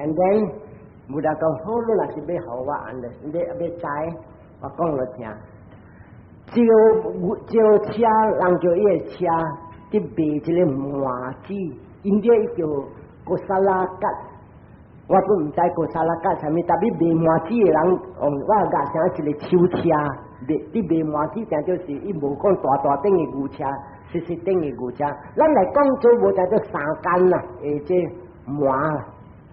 and then 不达讲好了那是被好话安的，你被栽，我讲了听。就车人就伊个车，伫卖一个麻子，因啲叫个沙拉吉，我都唔知个沙拉吉啥物，特别卖麻子个人，我架成一个手车，啲卖麻子正就是伊无讲大顶个牛车，细顶个牛车，咱来讲做无就做三间啦，即麻。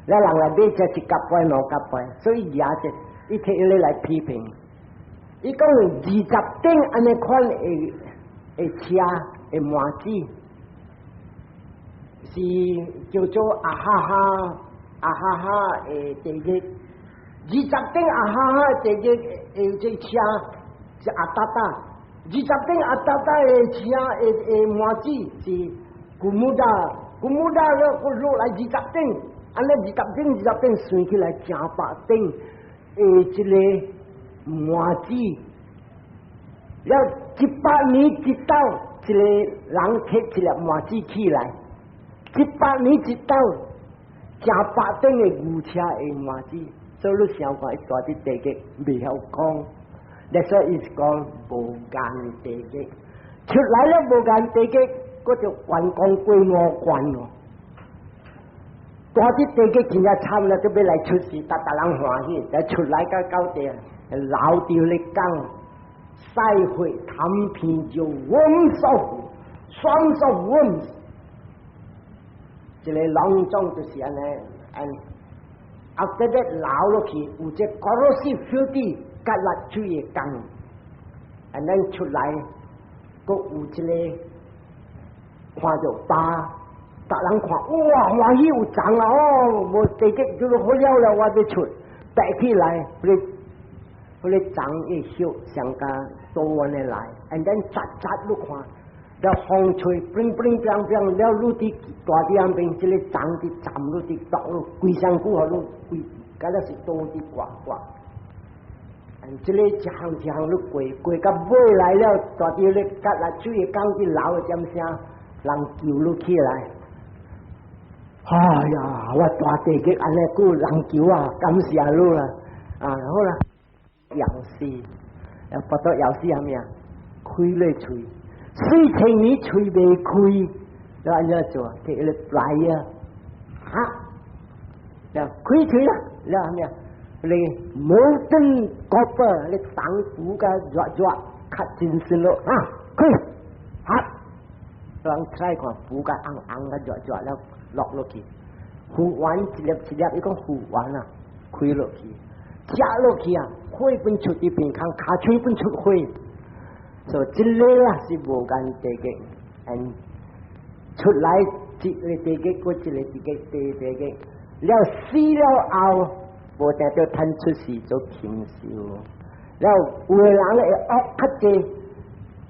แล้วหลัง来买这一夹杯两夹杯，所以也是伊摕伊来批评。伊讲20顶安尼款诶车诶麻子，是叫做啊哈哈诶地个20顶啊哈哈地个这车是啊哒哒，20顶啊哒哒诶车诶麻子是古木达了，我落来20顶。安尼20顶算起来正百顶，一个麻子，了100年一斗，一个人摕一粒麻子起来，100年一斗，正百顶的牛车的麻子，所以你想看，伊大啲地基未晓讲，所以伊是讲无间地基，出来了无间地基，嗰就完工规模关咯。大啲地基真正惨啦，都要来出事，大人欢喜，但出来到地，老掉你讲，赛会谈片就worms，一个朗中就是安尼，and after that 老落去，有只 corrosive filthy 甲辣水嘅工 ，and then 出来，佮有一个看到疤。大人看，哇，欢喜有长啦哦，无地基就是好了了，我要出带起来，嗰啲长一小上加多安尼来 ，and then 扎你看，了风吹，bling，了路啲大啲安边，即个长啲站路啲倒路，规上股路规，嗰啲是多啲刮，即个一行路过到尾来了，大啲咧夹来水嘅工啲老嘅点声，人救路起来。哎呀，我大地基安尼久人求啊，感谢你啦！啊，好啦，钥匙，不到钥匙係咩啊？開你嘴，4000年嘴未開，就安怎做？摕一個嚟啊！就開嘴啦，你係咩啊？你molten copper，你當土嘅熱卡真實咯啊！開，ลองใช้ความฟูกอังก็จ่อแล้วหลอกโลกีหูหวานสิเล็บอีกก็หูหวานอ่ะคุยโลกีจ้าโลกีอ่ะคุยเป็นชุดที่เป็นข้างขาช่วยเป็นชุดคุยso จิเลล่ะสิโบกันเตเกอันชุดไล่จิเลเตเกก็จิเลเตเกแล้วสีแล้วเอาโบแต่ตัวทันชุดสี就平少แล้วเวลาเลยออกคัดเจ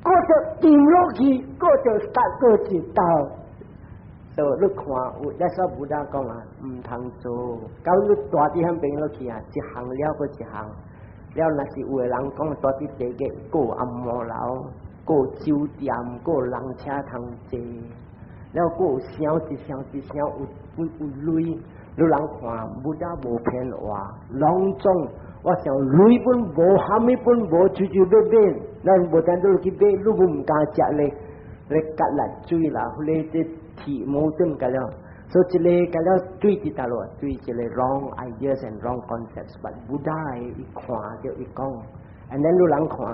ก็จะตีมโลกีก็จะสตาร์ก็จิตตาso ลูกขวาแล้วสอบบุดาก็มาทางโจเขาลูกตัวที่ทำเป็นโลกีอ่ะจะหังแล้วก็จะหังแล้วน่ะสิเวลาก็ตัวที่เตเกก็อัมโมแล้วก็จิวเตียมก็ลังชาทางเจแล้วก็เสียวอุลุยลูกหลังขวาบุดาโบเพนว่าลองจงว่าเสียวลุยปุ่นโบฮามิปุ่นโบจูเบนนั่นโบตันดูกิเบลูบุมกาจะเลยกัดหลัดจุยละเลยจะที่มูตึมกันแล้ว so จะเลยกันแล้วจุยติตลอดจุยจะเลย wrong ideas and wrong concepts but บุดาอีกขวาเดียวอีกกอง and then ลูกหลังขวา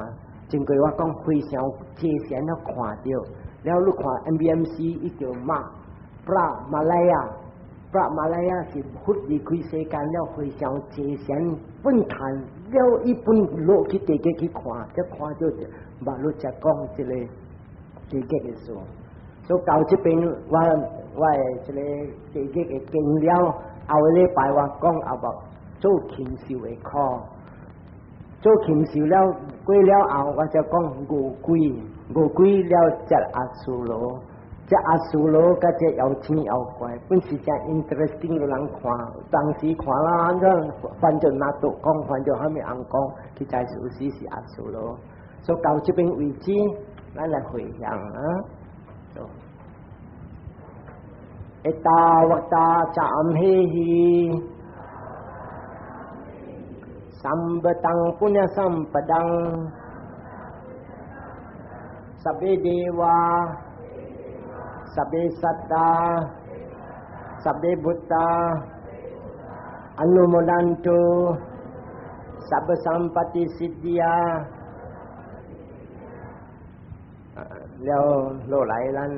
จึงเกิดว่ากองคุยเสียวเจเสียนแล้วขวาเดียวแล้วลูกขวา MBMC อีกเดียวมากพระมาลายาสิพุทธิคุยเสกันแล้วคุยเสียวเจเสียนปุ่นทันแล้วอีปุ่นโลกิเตเกกิขวาจะขวาจะบาลุจะกองจะเลยเตเกกิสูso เก่าจะเป็นว่าจะเลยเตเกกิเก่งแล้วเอาเลยไปว่ากองเอาแบบโจขิมสิวไอ้คอโจขิมสิวแล้วกุยแล้วเอาว่าจะกองกูกุยแล้วจะอาสูโลจะอาสูโลก็จะเอาทิ้งเอาไว้เป็นสิ่งที่ interesting หลังขวาตั้งสีขวาล้านก็ฟันจนนาตุกองฟันจนให้มีอังกองที่ใจสูสีสิอาสูโล so เก่าจะเป็นวิจินั่นแหละคุยอย่างนะso เอตาวตาจามเฮหี สัมปตังปุญญสัมปดังสัพเพเดวาสัพเพสัตตาสัพเพบุตตาอนุโมดันตุสัพพสัมปติสิทธิยาแล้วโลไหลลั่น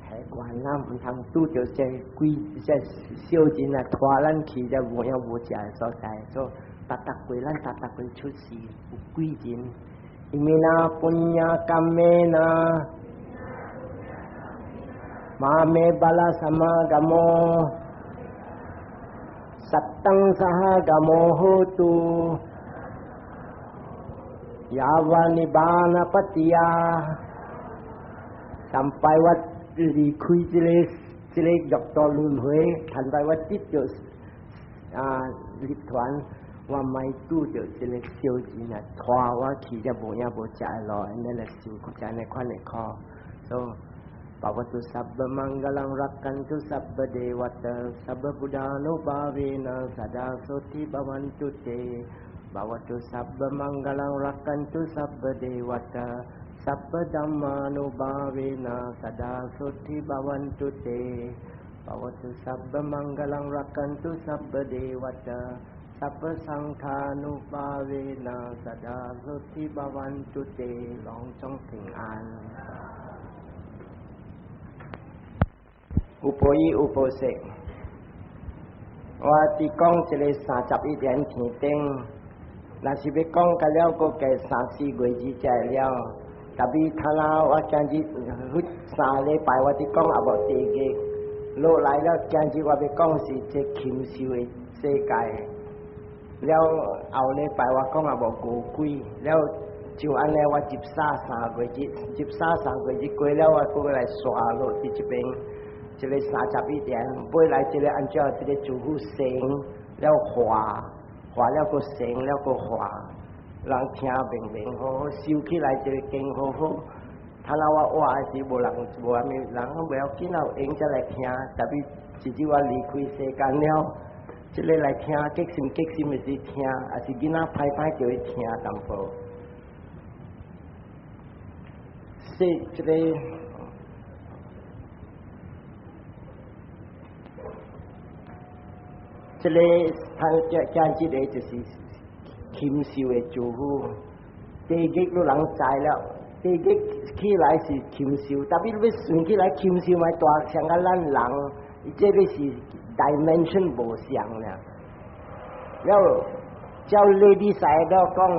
hệ quả năm thằng tu tiểu sẽ quy sẽ siêu chính là thoa lăn khi ra vô nhau vô chạy so sánh so tạt quy lăn tạt quy chút xí quy chính imina punya kamena ma me bala sama gamo sattang saha gamo hotu yawa nibbana patiya sampai wat đi khui chỉ lấy dọc to luân huế thành raว่าจิตจะลิบถวันว่าไม่ตู้จะchỉ lấy siêuจีน่ะทว่าว่าขี่จะโบยาโบจ่ายลอยนั่นแหละสิ่งกุศลในขั้นในคอ so ปวัตตุสัพพมังกลังรักกันตุสัพพเดวัตสัพพบุดานุภาเวนะสดาโสติภวันตุเตปวัตตุสัพพมังกลังรักกันตุสัพพเดวัตสัพพธัมมานุภาเวนะสดาโสติภวันตุเตภวตุสัพพมังคลังรักขันตุสัพพเดวัตสัพพสังฆานุภาเวนะสดาโสติภวันตุเตลองจ้องถึงอ่านอุปยิอุปเสกว่าตีกล้องจะเลยสาจับอีเดียนถีเต็งนาสิเบกล้องกันแล้วก็แก่สาสีกวยจีใจแล้วtapi kalau janji hut sale pai wa ti kong about ti ge lo lai la janji wa be kong si je kim si we se kai แล้วเอาเลยไปว่าก็มาบอกกูคุยแล้วจิวอันแล้วว่าจิบซ่าสากุยจิบซ่าสากุยจิกุยแล้วว่ากูก็เลยสวาโลที่จะเป็นจะเลยสาจับอีเดียนป่วยไรจะเลยอันเจ้าจะเลยจูหูเสียงแล้วขวาแล้วก็เสียงแล้วก็ขวาหลังเทียเบ่งเบ่งโหซิวขี้ไรจะเลยเก่งโหถ้าเราว่าสิโบหลังโบมีหลังเบลกินเอาเองจะเลยเทียแต่พี่จิว่าลีคุยเสกันแล้วจะเลยไรเทียเก๊กซิมไม่สิเทียอาจจะกินน้ำไผ่จะเลยเทียตามโฟสิจะเลยทางจานจิตเอจะสิคิมซิวจูฮูเตกิกรู้หลังใจแล้วเตกิกขี้ไหลสิคิมซิวแต่พี่รู้สึกขี้ไหลคิมซิวมาตัวเสียงกันลั่นหลังอีเจได้สิ dimension โบเสียงเนี่ยแล้วเจ้าเลดี้ใส่ดอกกล้อง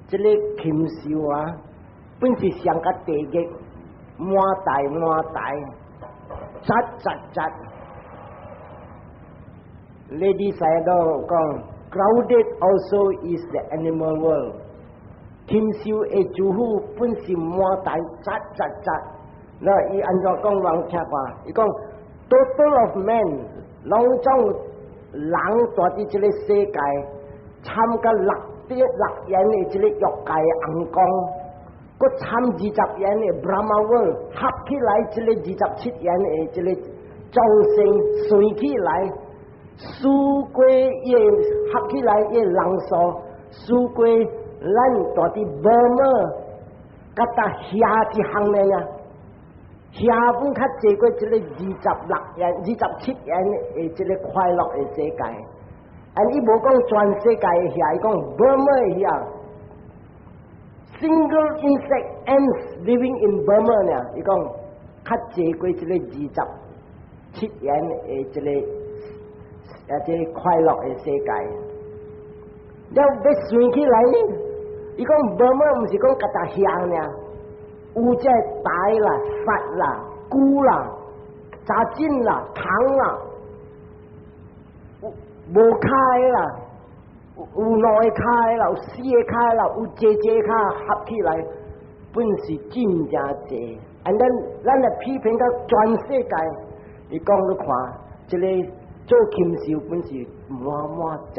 จะเล็กคิมซิวอ่ะเป็นสิเสียงกับเตกิกมัวตายจัดLady Sayadaw kong crowded also is the animal world. Kim siu e juhu pun si mua tai chat. Na I anjo kong wang cha kwa. I kong total of men long chong lang tua ti chile se kai cham ka lak tie lak yan ni chile yok kai ang kong. Ko cham ji chap yan ni Brahma world. Hap ki lai chile ji chap chit yan ni chile chong sing sui ki lai.苏归也合起来也冷缩，苏归咱到底伯么，甲他下一行呢？下本较济过这个26元、27元的这个快乐的世界，而伊无讲全世界的下，伊讲伯么的下 ，single insect ants living in Burma 呢，伊讲较济过这个27元的这个。即快樂嘅世界，แล้วไป算起來呢？伊講伯麼唔是講甲他香呢，有隻大啦、發啦、菇啦、炸煎啦、糖啦，無開啦，有內開啦，有死嘅開啦，有節開合起來，本是真正濟。and then 咱嚟批評到全世界，伊講你看，即個。做禽獸本是滿雜，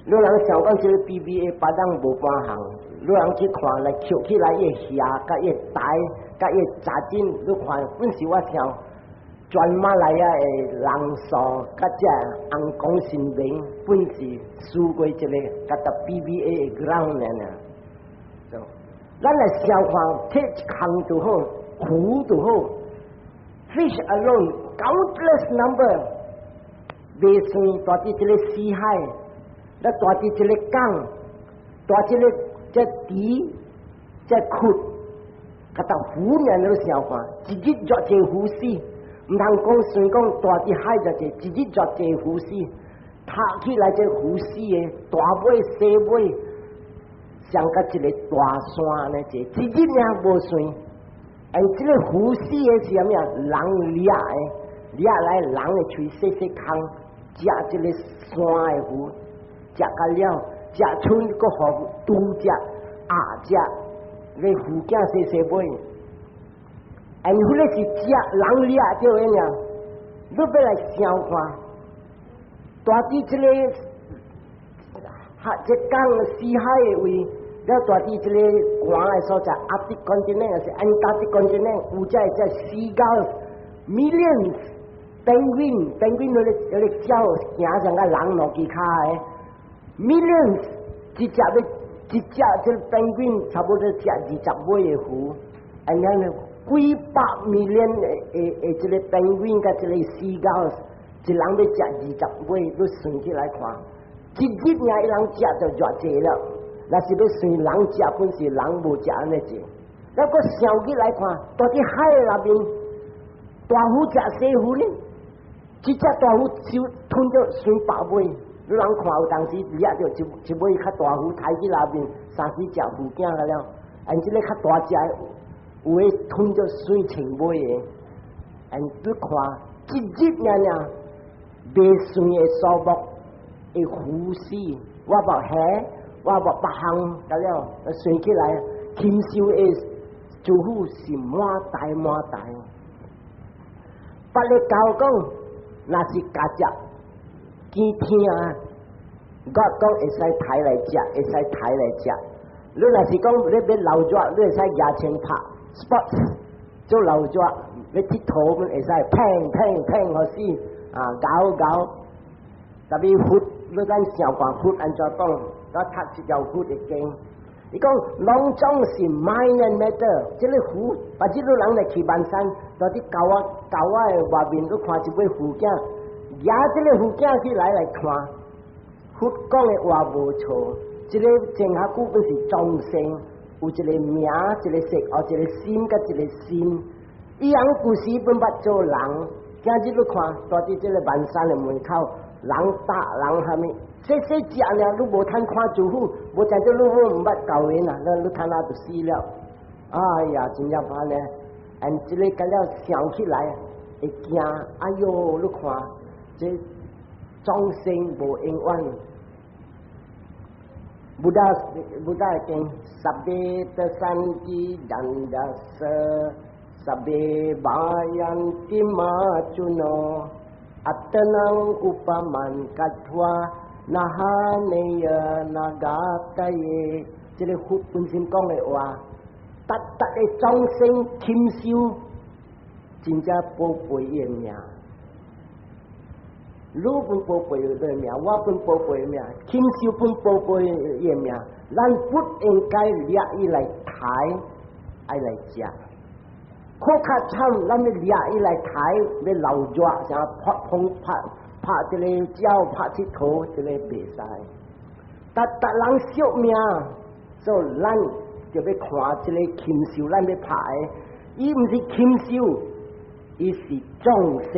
你人想講這個 BBA 巴當無半行，你人去看來翹起來越下，甲越大，甲越扎緊，你看本是我想转马来啊诶人数，甲只红光新闻本是输过一个，甲到 BBA 嘅 ground 呢。咱来消化，这一项就好，湖就好 ，fish alone countless number， 未算大啲一个死海，那大啲一个港，大一个只底，只窟，甲到湖人都消化，一日作一湖死。唔通讲算讲大啲海就一日作一湖死，拍起来只湖死嘅大尾小尾，像甲一个大山呢，一日也无算。即个湖死嘅是啥物啊？人掠嘅，掠来人嘅喙细细空，食一个山嘅湖，食到了，食剩个互猪食，鸭食，个湖囝细细尾。迄个是食人掠着个尔，你要来想看，大啲即个即江死海诶位，了大啲即个寒诶所在，Arctic continent 还是 Antarctic continent， 有只seagulls millions penguin 有咧鸟行上甲人落去骹诶 millions， 一只即个 penguin 差不多食20尾诶鱼，安尼。几百 million 诶，即个 penguin 甲即个 seagulls， 一人要食20尾，你算起来看，一日尔伊人食就偌济了。若是要算人食，本是人无食安尼济。那个想起来看，到底海内面大鱼食小鱼呢？一只大鱼就吞着300尾，你人看有当时掠着一尾较大鱼抬起内面，3、4只鱼囝个了，即个较大只。有诶吞着1000尾诶，你看一日尔未算诶数目会虚死，我无虾，我无别项，得了，算起来，禽兽诶住户是满大。别个教讲，若是家食见天啊，我讲会使抬来食，会使抬来食。你若是讲你要留住，你会使牙签拍。sports 做流作，要佚佗咁会使砰好死搞，特别food，你咱想看food安怎讲？我读一条food嘅经，伊讲拢总是 mind and matter， 即个湖，把即个人来去万山，到啲狗仔嘅外面，你看一尾虎囝，举即个虎囝去来看，food 讲嘅话无错，即个正下古本是众生。有一个名，一个色，一个心，甲一个心。伊人故事本捌做人，今日你看，到伫这个万山的门口，人打人下面，细只尔，你无通看住户，无知这路户唔捌教因啊，你看那就死了。哎呀，真正怕呢！这个甲了想起来，会惊。哎哟，你看，这众生无永远。Buddha king sabbe tasanti dandasa sabbe bayanti macuno attanang upaman katwa nahaneya nagataye 即个佛本身讲的话，特的众生禽兽，真正宝贝伊命。你本宝贝的命，我本宝贝的命，禽兽本宝贝的命，咱不应该掠伊来抬，爱来食。可较惨，咱要掠伊来抬，要流热，像拍一个鸟，拍佚佗，一个袂使。但人惜命，所以咱就要看这个禽兽，咱要拍的，伊毋是禽兽，伊是众生。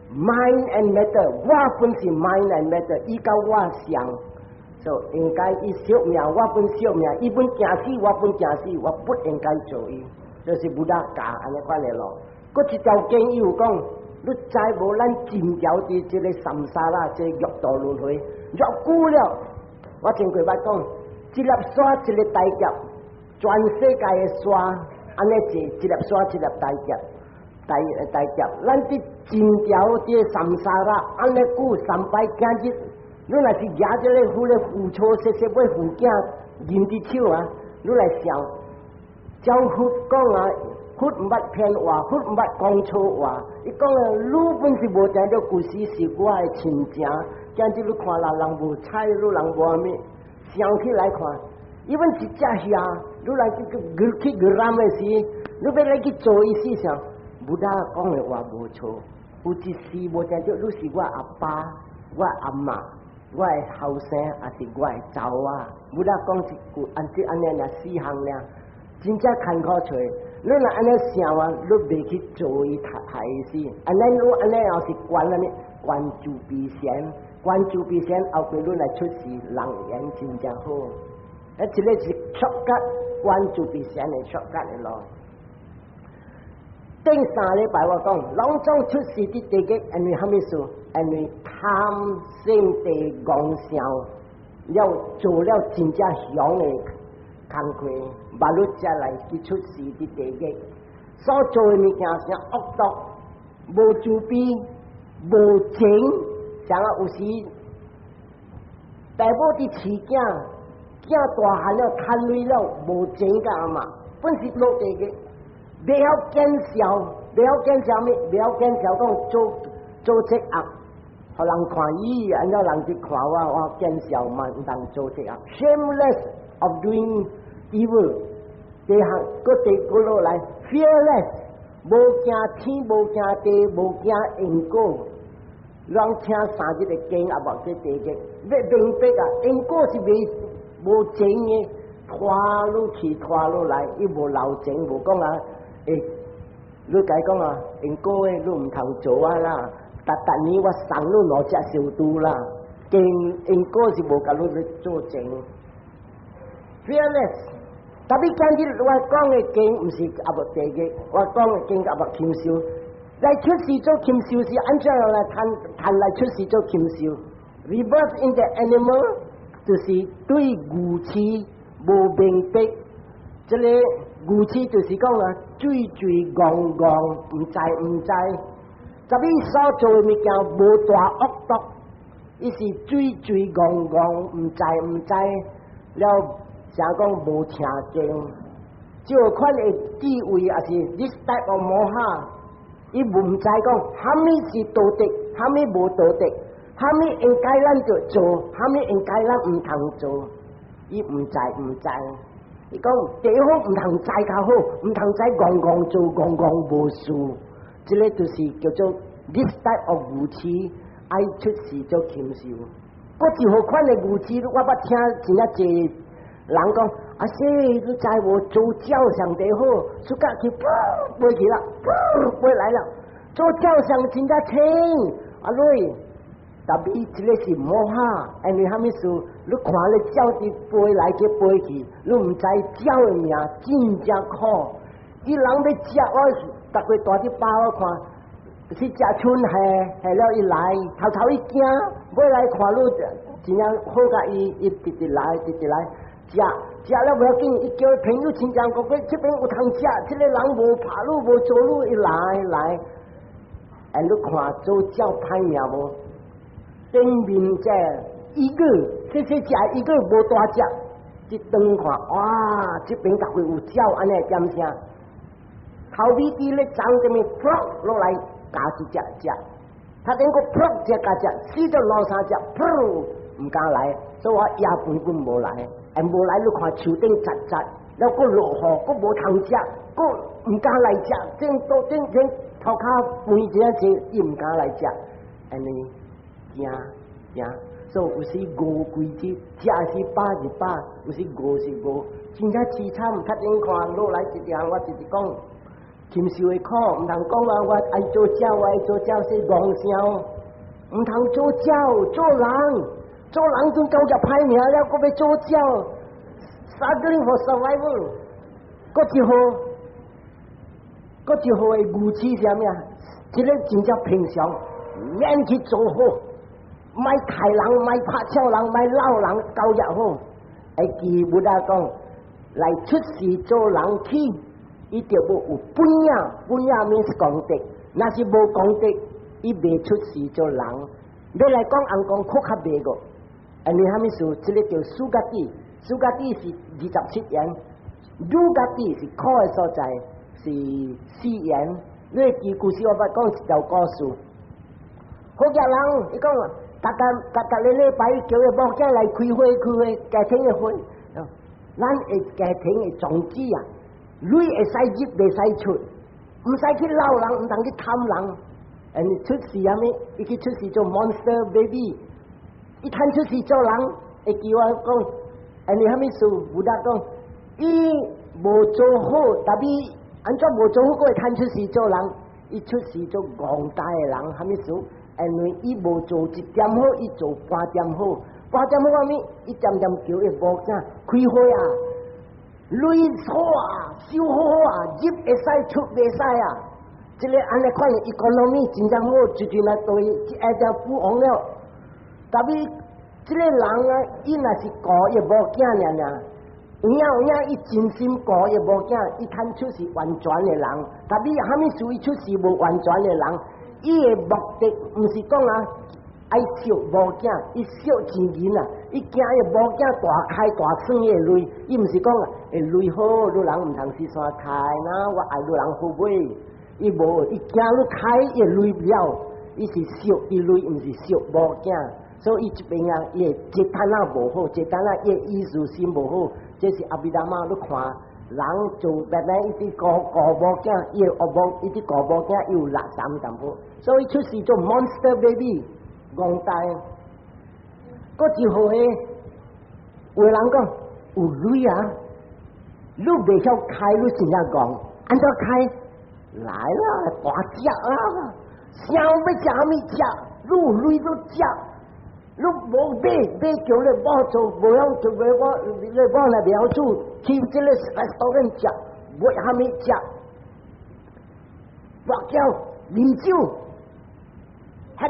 Mind and matter， 我本是 mind and matter， 伊甲我相，就应该伊惜命，我本惜命，伊本惊死，我本惊死，我不应该做伊，就是不大假安尼款的咯。嗰一条经伊有讲，你知无？咱真条伫这个三沙啦，这个六道轮回，偌久了。我前几捌讲，一粒沙一个大劫，全世界的沙安尼是一粒沙一粒大劫。大劫，咱伫真条伫三沙啦，安尼久300今日，你若是举这个虎咧虎错细细尾虎囝，认伫手啊，你来想，照佛讲啊，忽唔捌骗话，忽唔捌讲错话。伊讲啊，你本是无听到故事是我的亲情，今日你看啦，人无睬，你人无咩，想起来看，伊本一只虾，你来去ram的时，你要来去做伊思想，不但讲的话无错，有一时无听到，你是我阿爸，我阿妈。我的后生也是我的祖啊，不但讲一句，安尼俩四项俩，真正坎坷找。你若安尼想啊，你袂去做伊害死。安尼你安尼也是关安尼关注避嫌，关注避嫌后边你来出事，人缘真正好。一个是shortcut关注避嫌的shortcut的咯。顶3礼拜我讲，拢总出事的地个，因为虾米事？因为贪心地妄想，了做了真正凶的工课，把你才来去出事的地个。所做的物件是恶毒、无慈悲、无情，像啊有时大母的饲囝大汉了贪累了，无情个嘛，本是落地个。不要见笑，不要见笑咩？不要见笑，讲做这恶，互人看伊，安怎人去看我见笑嘛，唔当做这恶。Shameless of doing evil， 第项个落来 ，fearless， 无惊天，无惊地，无惊因果。让请3日的经也无这地个，要明白啊，因果是无情的，拖落去拖落来，伊无留情，无讲啊。你解讲啊，因果诶，你唔通做啊啦！逐年我送你5只小猪啦，因果是无甲你去做证。Fearless， 特别今日我讲诶经，唔是阿伯地嘅，我讲诶经阿伯禽兽，来出世做禽兽是按怎样来谈来出世做禽兽 ？Reverse in the animal， 就是对牛痴无明白，这个。牛痴就是讲啊，醉戆戆，唔知，特别所做嘅物件无大恶毒，伊是醉戆戆，唔知，了想讲无听经，就款嘅智慧也是 this type of 摸下，伊唔知讲虾米是道德，虾米无道德，虾米应该咱就做，虾米应该咱唔通做，伊唔知。伊讲地方唔通栽较好，唔通栽戆做戆无事，即个就是叫做 this type of 牛痴，爱出事做禽兽。嗰一号款的牛痴，我捌听真啊济人讲，啊说你知无做鸟上地好，出家去飞去啦，飞来了，做鸟上真啊清，啊累。特别这个是摸下，因为虾米事？你看咧鸟伫飞来去飞去，你唔知鸟的命真正苦。伊人要食我，逐个大啲包我看，去食春下了伊来，头伊惊，尾来看你真正好甲伊直来，食了不要紧，伊叫朋友亲戚讲，这边有通食，这个人无怕路无走路，伊来，你看做鸟歹命无？顶面这一个，这食一个无大只，一顿看，哇！这边逐个有鸟安尼点声，头尾伫咧长这面扑落来加一只只，他等个扑只加只，死咗老3只，扑唔敢来，所以我夜半根无来，无来你看树顶杂杂，了个落雨，个无通食，个唔敢来食，正头壳肥一只，伊唔敢来食，安尼。惊，所以有时饿规日，食是饱是饱，有时饿是饿，真正凄惨。较顶看落来一条，我就是讲，禽兽的苦，唔通讲啊！我爱做鸟，我爱做鸟是妄想，唔通做鸟，做人都够只歹命了，搁要做鸟 ，struggling for survival， 嗰一号的牛痴是啥物啊？这个真正平常，免去做好。卖害人，卖拍笑人，卖闹人，交入好。会记不得讲，来出事做人去，伊就要有本means 功德。若是无功德，伊袂出事做人。要来讲，人讲酷较袂个。因为虾米事？这个叫苏格底是27元，鲁格底是苦的所在，是誓言，你记故事我捌讲一条故事。好家人，伊讲逐个礼拜叫个某囝来开会，家庭的会，咱会家庭的宗旨啊，你会使入袂使出，唔使去捞人，唔通去贪人。你出事啊咪，伊去出事做 monster baby， 伊摊出事做人，会叫我讲，你虾米事？有得讲，伊无做好，但是安怎无做好，佫会摊出事做人？伊出事做戆大的人，虾米事？因为伊无做一点好，伊做半点好，半点好咪，伊渐渐叫伊无啥开会啊，累好啊，收好啊，入会使出袂使啊。这个安尼款伊讲农民真正好，最近来对一下富翁了。但是这个人啊，伊若是顾伊无囝尔，有影伊真心顾伊无囝，伊摊出是完全的人。但是虾米属于出是无完全的人，伊的目的毋是讲啊爱烧无囝，伊烧钱银啊，伊惊伊无囝大开大算伊的累，伊毋是讲啊会累好，你人毋通是山开呐，我爱你人好买。伊无，伊惊你开伊累不了，伊是烧伊累，毋是烧无囝，所以伊这边啊，伊的这摊啊无好，这摊啊伊的意思心无好，这是阿弥达妈，你看人做白白一直顾无囝，伊的恶无一直顾无囝，又垃圾淡薄，所以出事做 monster baby， 戆大，嗰一好诶，有人讲有累啊，你袂晓开，你真正讲，安怎开？来啦，大只啦，想要食啥物食，愈累愈食，你无买叫你某做，无晓做买你某来描述，去这个restaurant食，买啥物食，白酒、啉酒，喝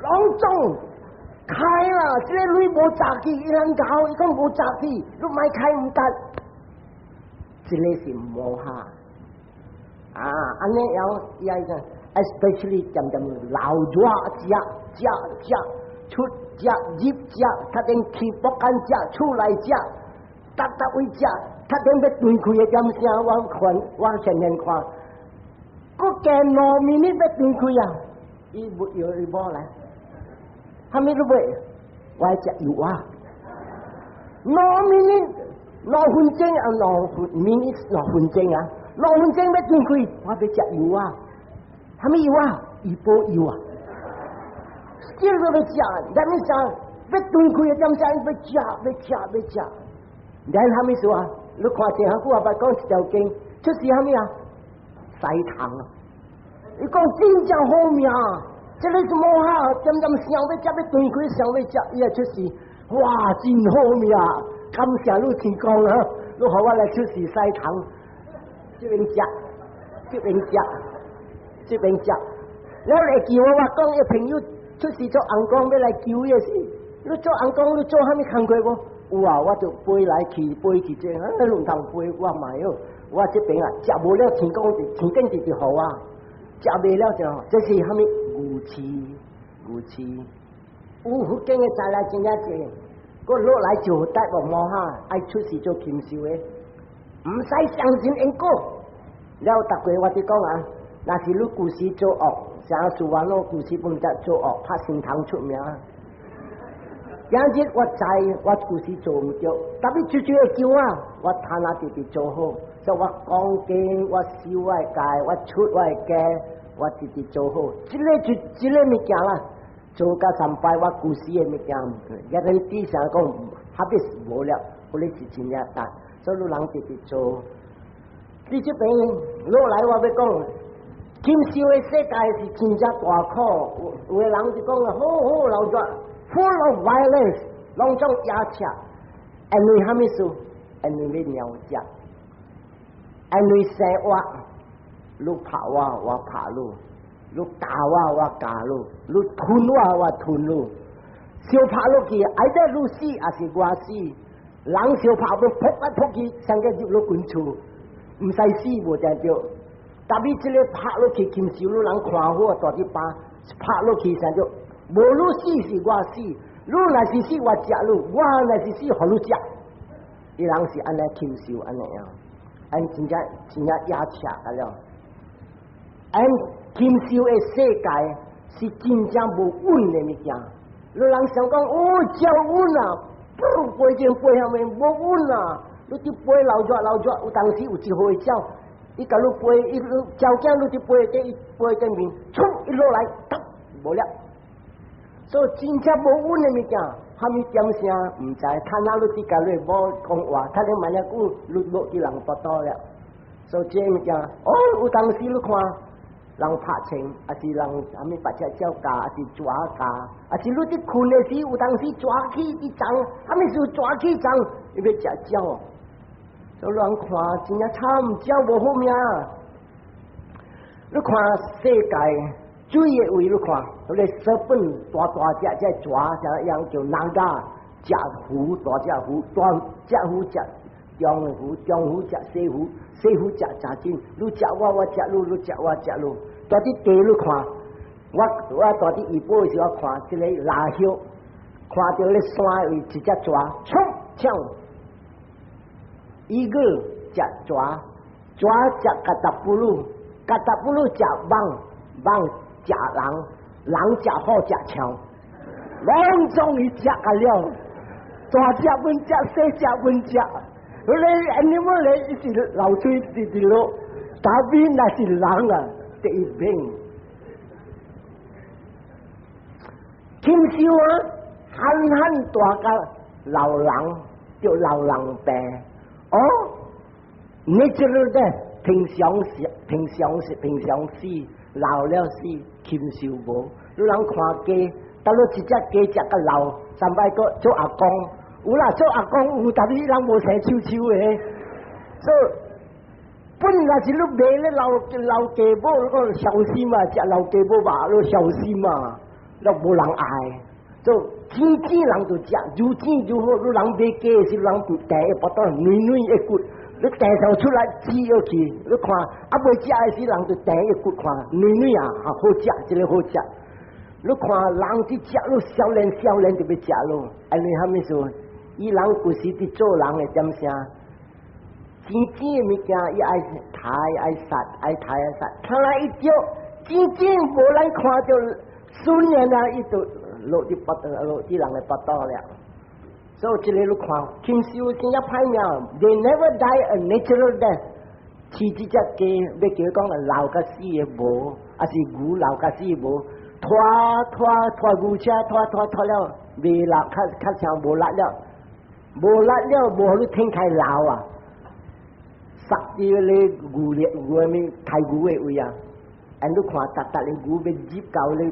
隆重开啦，这个水无杂气，伊人搞，伊讲无杂气，你莫开唔得，这个是无哈。安尼伊爱个 ，especially 渐渐老热食，出食入食，他连去不敢食，出来食，搭位食，他连要对开的点声，我前天看，个加糯米你要对开啊，伊无来，哈咪都袂，我爱食油啊，糯米你2分钟啊2分钟啊。2分钟要对开，我要食油啊！虾米油啊？鱼煲油啊！still 要食，但是啥？要对开的点啥？要食。然虾米事啊？你看这下句话讲一条经，就是虾米啊？西糖啊！伊讲真正好命，这个是无好，渐渐想要食要对开，想要食，伊也出事，哇，真好命！感谢你天公啊！你互我来出事西糖。这边食，然后来叫我讲，有朋友出事做红光要来救伊是，你做红光你做虾米工课无？有啊，我就飞来去这，你唔通飞，我买哦，我这边啊食无了，天公就好啊，食未了就，这是虾米牛翅，有福建的再来真正济，我落来就带我摸下，爱出事做禽兽的。唔使相信因果，了逐个我哋讲啊，那是你故事做恶，想做完咯故事本質做惡，拍成堂出名。有日我知我故事做唔到，特別最嘅叫啊，我睇下直直做好，所以我講經，我燒我嘅界，我出我嘅家，我直直做好。一個物件啦，做到3擺我故事嘅物件，有人啲想講，下邊是無了，嗰啲是真正大。所以人直直做，你这边落来我要讲，禽兽的世界是真正大苦，有的人就讲啊，好老热 ，full of violence， 拢种野车，因为虾米事？因为你鸟食，因为生我，你拍我拍你打我打你吞我吞你，小拍落去，爱得你死还是我死？人小拍要扑来扑去，上个入落滚厝，唔使死无定着。特别这个拍落去，禽兽你人看好大啲巴，拍落去上就无你死是我死，你若是死我食你，我若是死互你食。伊人是安尼禽兽安尼啊，俺真正压车了。俺禽兽的世界是真正无稳的物件。有人想讲哦，照稳啊，不飞前飞下面无稳啊。你去飞老热，有当时有一回鸟，伊甲你飞，伊照镜你去飞在飞在面，冲一落来，得无了。所以真正无稳的物件，哈咪点声唔知，看哪你伫家里无讲话，看你万一讲你落去人不到了。所以这物件，哦，有当时你看。人拍情，还是人阿咪把只鸟架，还是抓架，还是你伫困的时，有当时抓起一张，阿咪就抓起张，你要食鸟，所以人看真正惨，鸟无好命。你看世界水的位，你看，嗰个蛇本大只在抓，像样叫哪吒食虎，大只虎，大只虎食。中虎食西虎，西虎食炸金，你食我食你食我食你。大啲地你看，我大啲预报的时候看一个蜡叶，看到咧山位一只抓，冲抢，一个食抓食甲达布鲁，甲达布鲁食蠓食人食好食枪，人终于食了，大只本食，小只本食。你 animal 咧，一是流水直落，打边那是人啊，第一病。禽兽啊，憨大个老人叫老人病。哦，你知道的，平常时老了死，禽兽无。你人看鸡，到了一只鸡食个老，300个做阿公。有啦，做阿公有，但是人无生臭的，所以本来是你买咧老鸡母，你讲小心嘛，食老鸡母嘛，你小心嘛，你无人爱，所以天人就食，如天如好，你人买鸡是人第一不当软一骨，你带头出来煮要去，你看啊未食的时人就第一骨看软啊，好食，这个好食。你看人去食，你少年就要食咯，安尼哈咪说。伊人古时伫做人的点声，真的物件伊爱杀爱杀，看来一叫真无人看到孙人啊，伊就落伫人的腹肚了。所以这里你看，禽兽真正歹命 ，they never die a natural death。饲只鸡，要叫讲老甲死的无，还是牛老甲死无，拖牛车拖了，未老较像无力了。无力了，无你天开老啊！杀啲咧牛面开牛的位啊！俺你看，达咧牛要入到咧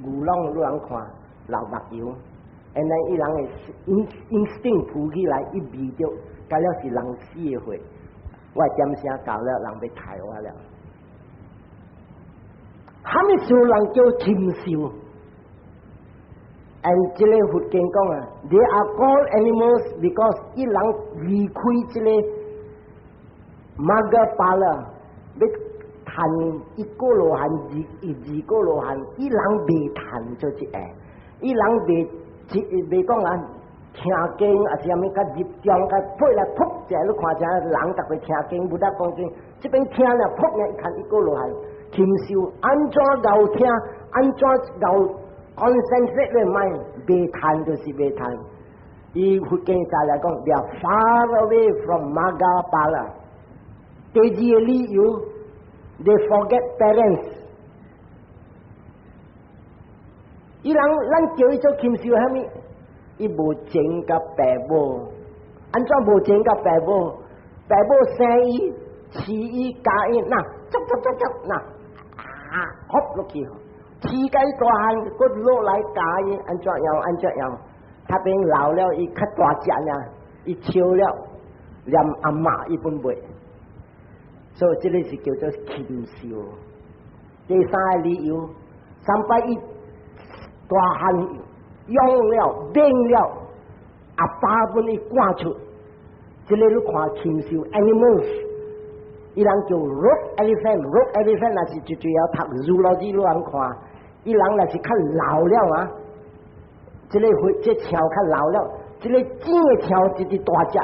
牛笼，你人看流目油，然后伊人的instinct 浮起来，一味着，到了是人死的血。我点声到了，人要杀我了。虾米时候人叫禽兽？and 这个福建讲啊 ，they are called animals because 伊人离开这个马格巴勒，要谈一个罗汉，二个罗汉，伊人未谈做一个，伊人未讲啊，听经啊是啥物，甲入中甲配来扑者，你看者人逐个听经，不得讲经，这边听了扑呢，一看一个罗汉，禽兽安怎够听，安怎够。concentrate 咧mind，未谈就是未谈。以福建话来讲， they are far away from Magapala。第二个理由 ，they forget parents。伊人咱叫伊做禽兽，虾米？伊无情甲爸母，安怎无情甲爸母？爸母生伊、饲伊、教伊，嗱，嗱，哭落去。饲个大汉，佮落来教伊安怎样，他变老了，伊较大只呀，伊笑了，连阿妈伊本袂，所以这个是叫做禽兽。第三个理由，300亿大汉养了、病了，阿爸本伊赶出，这个你看禽兽 animals。伊人叫 rock elephant 那是最主要读zoology你人看，伊人那是较老了啊，这个桥较老了，这个尖的桥就是大只，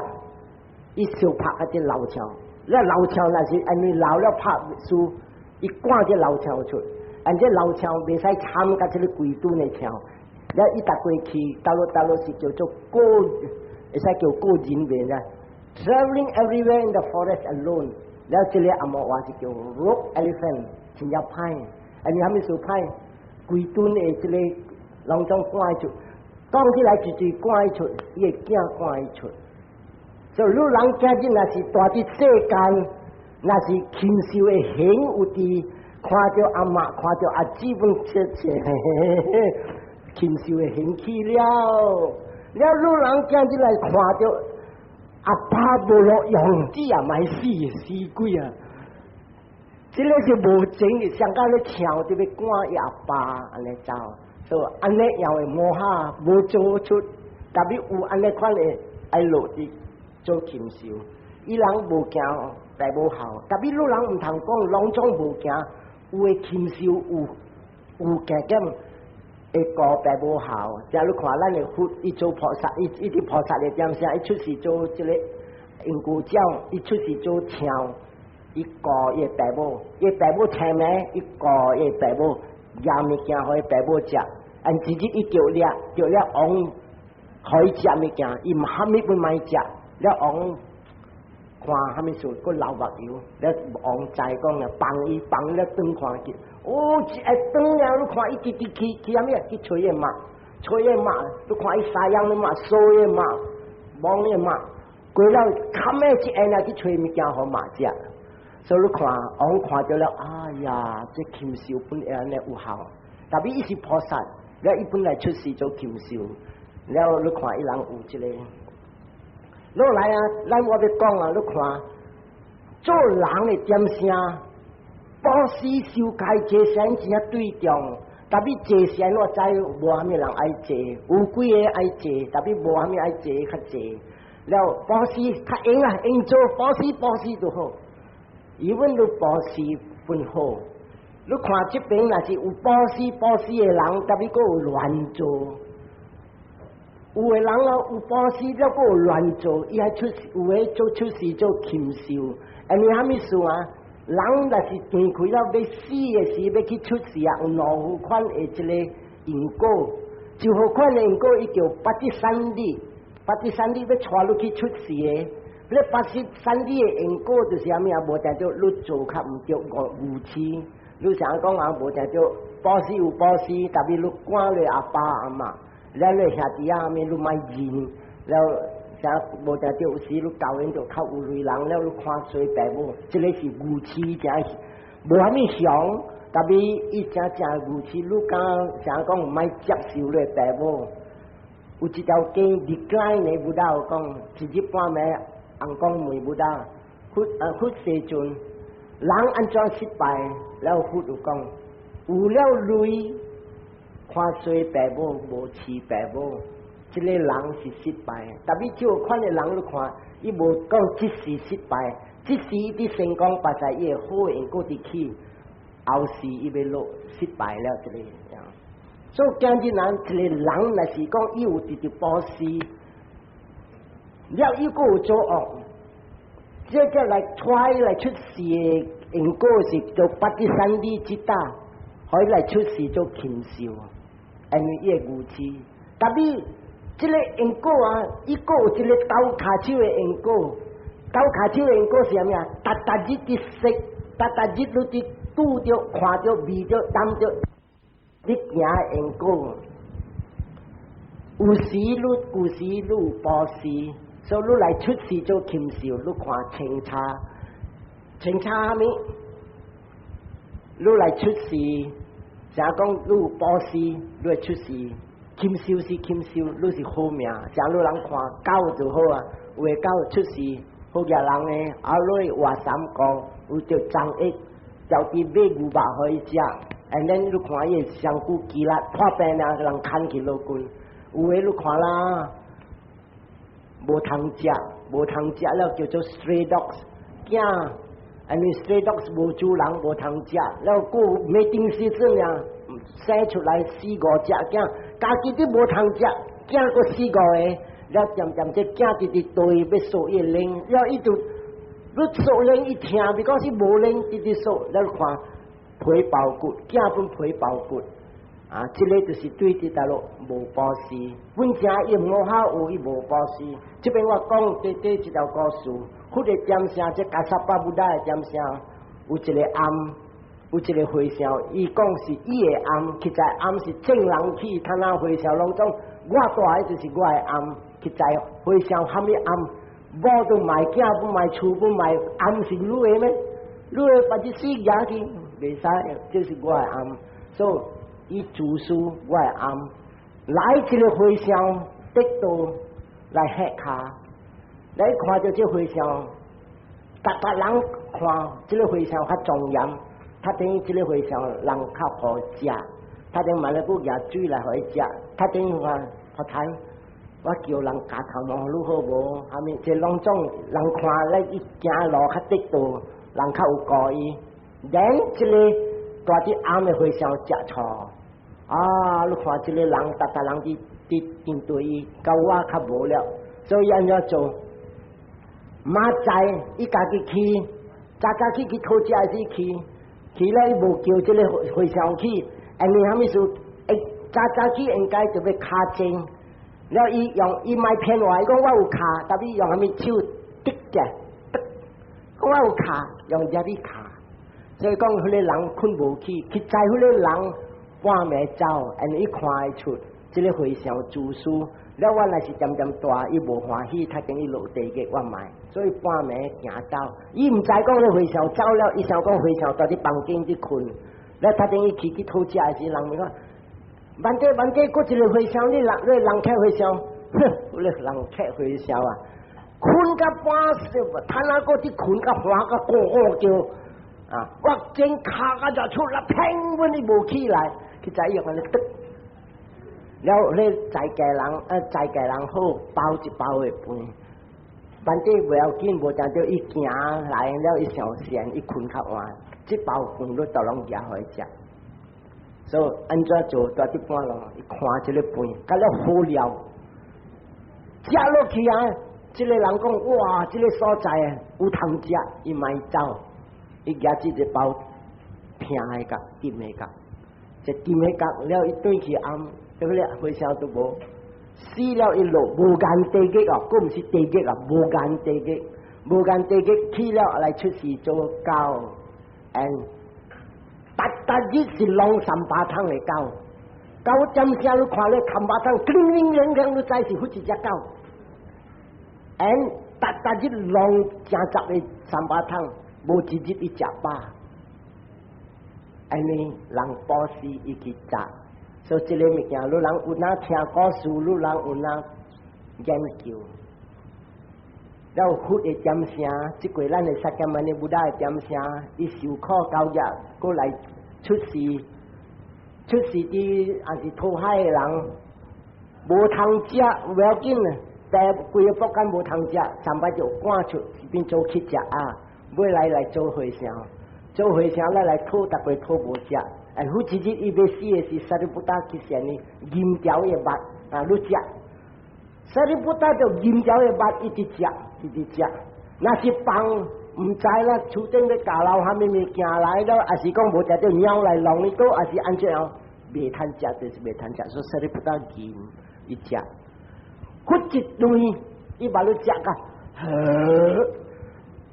伊小拍啊只老桥，了老枪那是安尼老了拍输，伊赶只老枪出，安这老枪袂使参加这个鬼墩的枪，了伊搭过去，到落是叫做过，会使叫过人员啊。Traveling everywhere in the forest alone， 了这里阿莫话是叫 rope elephant， 真要派，安尼还没说派，鬼墩的这里拢总赶出，讲起来就赶出，伊会惊赶出。所以，人家己若是大伫世间，若是禽兽的形有伫，看到阿嬷，看到阿姊本切，禽兽的形去了。人家己来看到阿爸无落用子啊，买死鬼啊！这个是无情的，上家咧抢就要赶伊阿爸安尼走，所以安尼样会摸下无做出，特别有安尼款的爱落地。做禽兽，伊人无惊大无效，特别老人唔通讲，拢总无惊，有诶禽兽有加减会过大无效。假如看咱诶佛，伊做菩萨，伊啲菩萨嚟点啥？伊出世做即个银箍鸟，伊出世做鸟，伊过伊大无，伊大无听名，伊过伊大无，也物件互伊大无食，按自己伊叫了王可以食物件，伊唔虾米不买食。了王看虾米事，个流目油，了王在讲啊，放了灯看见，一下灯了，你看伊直去虾米啊？去吹个马，你看伊沙样的马，收个马，忙个马，过了冚个一下啊去吹物件互马食，所以你看王看到了，哎呀，这禽兽本来安尼有效，特别伊是菩萨，了伊本来出世做禽兽，了你看伊人有一个。落来啊！咱我要讲啊，你看，做人的点声，保持修开这善真啊对重。特别这善我知无虾米人爱这，有几个爱这，特别无虾米爱这较这。了保持较用啊，用做保持就好。伊阮都保持分好。你看这边若是有保持的人，特别佫有乱做。有个人啊，有保持了，佫有乱做，伊还出有个做出事做禽兽，安尼虾米事啊？人若是见开了要死的时，要去出事啊，有两款的一个因果，就好款的因果，伊叫八地三理，要带你去出事的。你八地三理的因果就是虾米啊？无定着你做较毋着无耻，你想讲啊，无定着保持有保持，特别你管你阿爸阿妈。了你兄弟啊，咪你买钱，了啥无定着有时你教因就较有类人，了你看衰白无，这个是无耻，真是无虾米想，特别伊真无耻，你讲讲唔爱接受咧白无，有一条经decline的不到讲，直接半暝红光梅不到，佛世尊，人安怎失败？了佛就讲，有了类。看衰白母无饲白母，这个人是失败。特别这款的人，你看，伊无讲即时失败，即时伊啲成功发财，伊会好用过得去，后时伊要落失败了这个样。所以今日人一个人若是讲伊有直直保持，了伊个有做恶，这个来出事的因果是做八地三理之大，可以来出事做禽兽。安尼伊会无耻，特别即个因果啊，伊个有一个刀骹手的因果，刀骹手的因果是啥物啊？逐日伫食，逐日你伫拄着、看着、味着、闻着，你行的因果。有时你有保持，所以你来出事做禽兽，你看清查虾米？你来出事。像讲你有保持，你会出事，禽兽是禽兽，你是好命。像你人看狗就好啊，有个狗出事，好个人呢，你活3个，有着长益，就啲买牛肉可以食。and then 你看伊香菇鸡啦，破病啊，人砍起落棍。有个你看啦，无通食了叫做 stray dogs， 惊。安尼 stray dogs 无主人无通食，了个没定时阵呀，生出来4、5只囝，家己都无通食，囝个4、5个，了渐渐这囝直直对要数一零，了伊就你数人一听，比如是无人直直数，咱看皮包骨，囝本皮包骨。啊，这个就是对这大陆无保持，本正伊无好学，伊无保持。这边我讲对这条故事，迄个点声，这加沙巴布达的点声，有一个暗，有一个回声，伊讲是伊的暗，其实暗是正人去，他那回声拢总，我大的就是我的暗，其实回声喊咩暗，无都卖囝不卖厝不卖，暗是女的咩？女的把这死牙去，袂使，这是我的暗，所以。伊主书我暗，来一个回响得到来吓卡，来看到这回响，大人看这个回响较重要，他等于这个回响人较好食，他等买了个野水来互伊食，他等于话发财，我叫人家头毛如何无，下面这拢种人看咧一行路较得到，人较有高意，等这个大啲暗的回响食错。啊！你看这个人，大人伫面对伊，甲我较无了，所以安怎做？马仔伊家己去，早去讨食时去了伊无叫这个回上去，因为虾米事？早去应该就要卡正，了伊用伊卖骗我，伊讲我有卡，但是用虾米手滴嘅，我有卡，用遮啲卡，所以讲迄个人困无起，去在迄个人。半暝走，因伊看会出，即个回想主书，了我若是渐渐大，伊无欢喜，他跟伊落地嘅我买，所以半暝行走，伊毋知讲咧回想走了，伊想讲回想到啲房间去困，了他等伊去讨食诶时，人咪讲，万姐，过一个回想，你人客回想，哼，你人客回想啊，困甲半死，他那个啲困甲花甲过叫。啊！我真卡个就出来，拼稳你无起来，去在用安尼得。了咧在家人好包一包的饭，反正不要紧，无等到伊行来了，伊上线，伊困较晚，这包饭都都拢夹互伊食。所以安怎做？大啲半咯，伊看这个饭，甲了好料，食落去啊！这个人讲哇，这个所在有通食，伊卖走。伊夹起一包平的角、金的角，这金的角了，伊对起暗，对不对？回烧都无，死了一路无间地狱哦，嗰唔是地狱啊，无间地狱，无间地狱去了来出事做狗，特日是long 3-8趟的狗，狗점聲你看咧3-8趟，叮叮啷啷你知是好一隻狗，特日long正十的3-8趟。无一日伊食饱，安尼人保持伊去食，所以这个物件，你人有哪听故事，你人有哪研究，了佛的点声，即个咱的释迦牟尼佛的点声，伊受苦教育，过来出世伫还是讨海的人，无通食，不要紧啊，但规个国家无通食，300就赶出，变做去食啊。买来做回想，咱来讨，逐个讨无食。好一日伊要死的是萨利布达去先呢，银条的肉啊，你食。萨利布达就银条的肉一直食。那是放唔知啦，厝顶咧家老虾米物件来了，还是讲无食到鸟来弄伊个，还是安怎样？袂通食就是袂通食，所以萨利布达银伊食。好一堆，伊把你食个，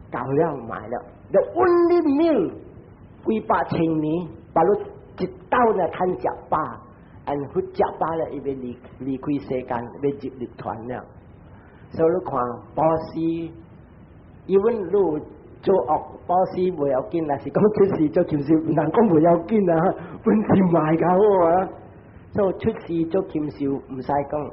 到了买了，就only meal 800千年，把你一刀呢摊食饱，佢食饱了，伊要离开世间，要入入团了。所以你看，保时，伊阮路做恶保时袂要紧啦，是讲出事做禽兽，唔能讲袂要紧啊，本事卖较好啊。所以出事做禽兽唔使讲。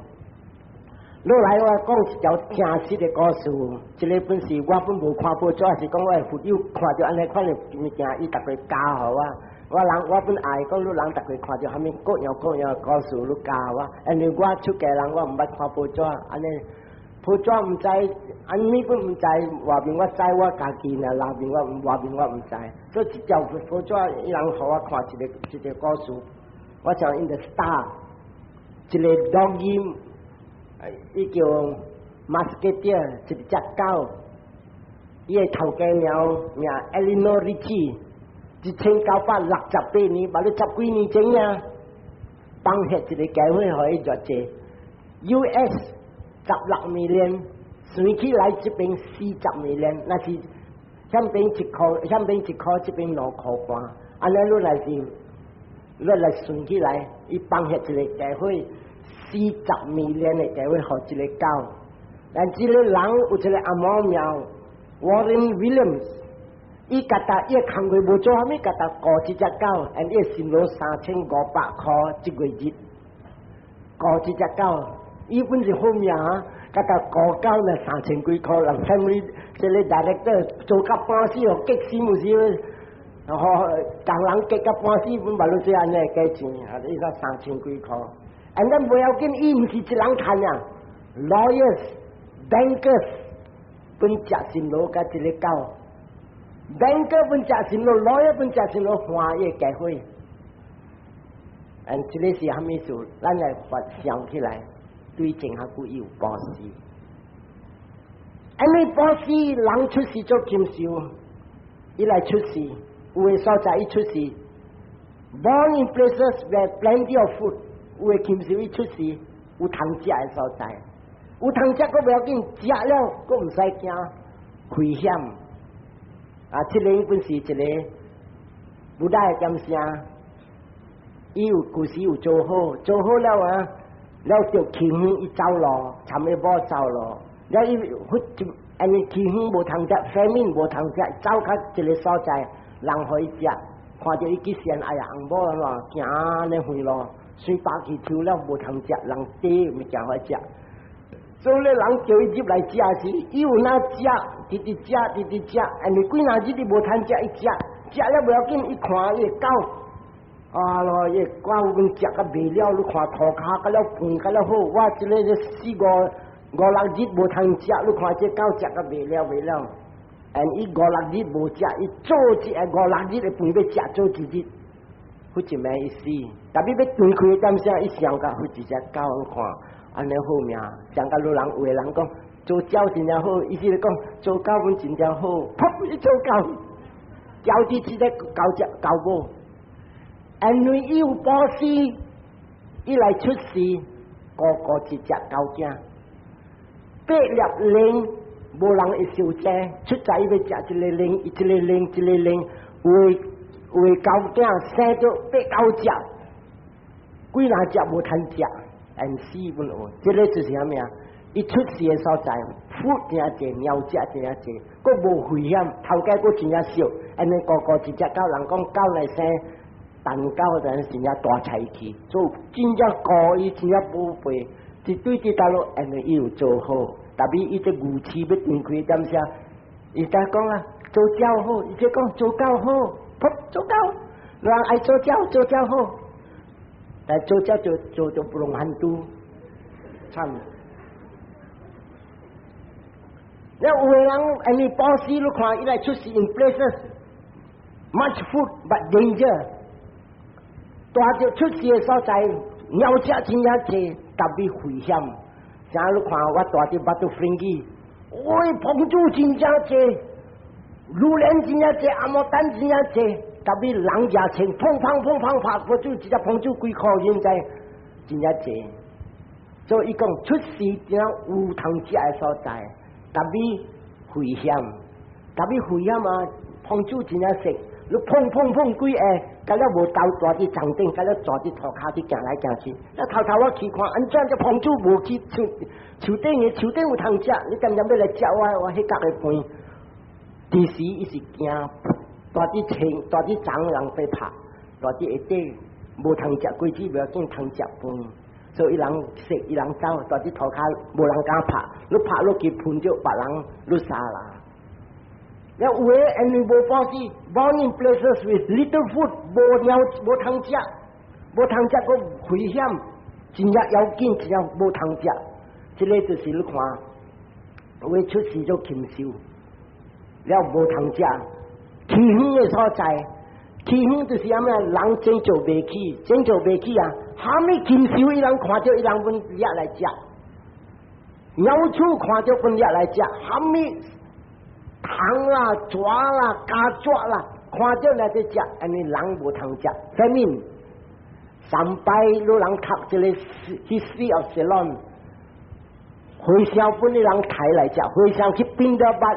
落来我讲一条真实的故事，这个本是我本无看报纸，是讲我的父友看到安尼款的物件，伊逐个教互我。我本爱讲，你人逐个看到虾米各样的故事，你教我。因为我出家人，我毋捌看报纸，安尼报纸毋知，安尼本毋知，外面我知我家己呢，内面外面我毋知。所以一条报纸，伊人互我看一个故事，我像因the star， 一个录音。伊叫马斯克蒂尔，一只狗，伊个头家苗名 Eleanor Richie，1968年，把你10几年前呀，帮协一个教会可以做这 US 16 million， 算起来这边40 million， 那是香槟1块，香槟1块，这边2块半，安尼落来是，落来算起来，伊帮协一个教会40 million 的教会互一个教，但这个人有一个阿毛苗 Warren Williams。伊甲他伊工课无做，虾米甲他雇一只狗，因伊薪水3500块一个月，雇一只狗，伊本是好命啊，甲他雇狗呢3000几块，人family这个 director 做甲半死哦，激死有时，然后工人激甲半死，本嘛都这安尼价钱，啊，伊个3000几块，因咱不要紧，伊毋是一人看呀 ，lawyers、bankers 本食薪水甲一个狗。banker 本食薪咯 ，lawyer 本食薪咯，欢喜教会。这个是虾米事？咱来发想起来，对正下古有保险。因为保险人出事做禽兽，伊来出事，有诶所在伊出事。Born in places where plenty of food， 有诶禽兽伊出事，有通食诶所在，有通食佫袂要紧，食了佫毋使惊危险。啊，这个本是一个不大的点声，伊有故事有做好，做好了啊，了就气远伊走咯，参伊某走咯，了伊就安尼气远无通食，生命无通食，走较一个所在，人互伊食，看到伊去先，哎呀，红某啦，行安尼远咯，随把去抽了无通食，人低咪食好食。所以人叫伊入来食时，伊有哪食，直直食，直直食，安尼几若日你无通食，伊食，食了袂要紧，伊看伊狗，啊咯，伊狗有份食甲袂了，你看涂骹甲了饭甲了好，我一个4、5、6日无通食，你看这狗食甲袂了袂了，伊5、6日无食，伊做一个5、6日的饭要食做一日，不一咩意思？特别要断开点声，伊想甲好一只狗看。安尼好命，像甲老人有诶人讲做鸟真正好，伊是咧讲做狗本真正好，噗伊做狗，交啲只个狗只狗母，因为伊有保险，伊来出事，个一只狗仔，8粒零，无人会受罪，出在伊要食一个零，一个零，一个零，有诶狗仔生咗8、9只，几若只无通食。死本哦，这个就是虾米啊？伊出事诶所在，虎真济，猫只真济，佫无危险，头家佫真正少，安尼个一只狗，人讲狗来生蛋狗，就真正大财气，做真正高伊真正宝贝，一对这大路，安尼伊有做好，特别伊这牛市要断开点声，伊在讲啊，做鸟好，伊在讲做狗好，噗做狗，人爱做鸟，做鸟好。但做只做不容很多，惨。那有个人，安尼保险你看，伊来出事 in places much food but danger， 大着出事的所在，鸟只真正济，特别危险。像你看，我大着巴肚飞机，喂，碰住真正济，榴莲真正济，阿毛蛋真正济。特别人也请砰拍，我就直接碰住几块，现在真正济。所以伊讲出事真有通食的所在，特别危险，特别危险啊！碰住真正食，你碰几下，甲了无斗大啲长顶，甲了大啲涂骹啲行来行去。那头我去看，安怎就碰住无去树顶有通食，你今日要来食我迄角的饭，其实伊是惊。大啲青，大啲长人被拍，大啲下底无通食龟子，袂要紧通食饭，所以伊人食，伊人走，大啲涂骹无人敢拍，你拍落去喷着别人，你杀啦。了有诶，因为无保险 ，born in places with little food， 无鸟无通食，无通食个危险，真正要紧，真正无通食。这个就是你看，会出事做禽兽，了无通食。气远的所在，气远就是啥物啊？人真做袂起，真做袂起啊！虾米禽兽伊人看到伊人分掠来食，鸟鼠看到分掠来食，虾米虫虫啦、蛇啦、家雀啦，看到那只食，安尼人无通食。下面上摆有人读一个 history of Ceylon， 回乡本的人抬来食，回乡去冰到八，